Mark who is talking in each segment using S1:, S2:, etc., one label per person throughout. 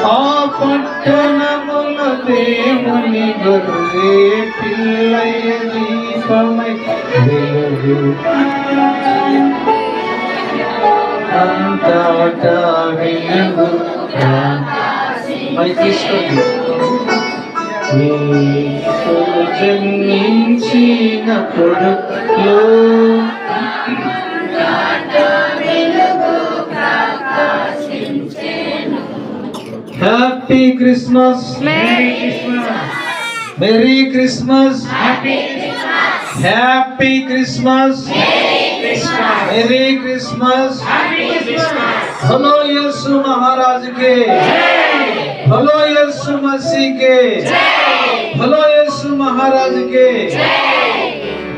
S1: ఆ పట్టణముల దేవుని గొర్రె పిల్లయ దీపమై వెలుగు అంతటా వెలుగు జన్మించినప్పుడు happy Christmas, merry Christmas, happy Christmas, merry Christmas. Hello Yesu महाराज के, హలో యేసు मसीह के, హలో యేసు महाराज के।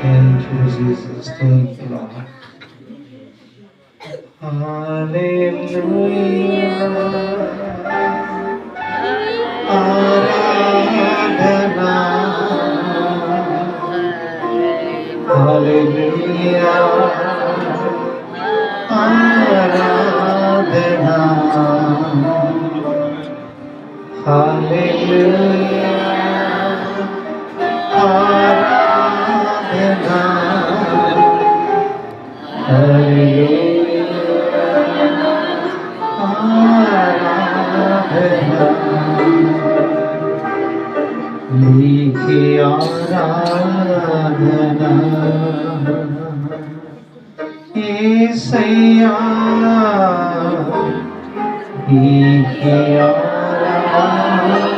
S1: Thank you Jesus, thank you Lord। Hallelujah, आराधना, हालेलुया आराधना, हालेलुया आराधना, हालेलुया आराधना, नीके आराधना యేసయ్యా, नीके आराधना,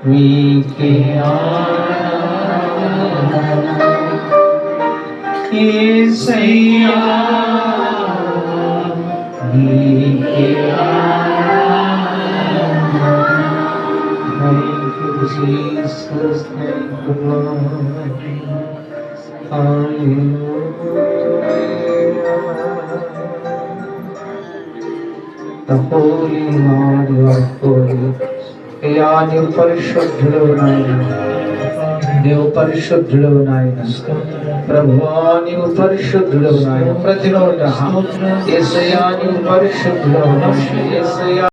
S1: नीके आराधना యేసయ్యా, नीके आराधना। Thank you Jesus, thank you Lord, hallelujah। The holy Lord, you are holy। అయ్యా నీవు పరిశుద్ధుడవు నాయన, నీవు పరిశుద్ధుడవు నాయన, ప్రభువా నీవు పరిశుద్ధుడవు నాయన, ప్రతి నోట యేసయ్యా నీవు పరిశుద్ధుడవు నాయన, యేసయ్యా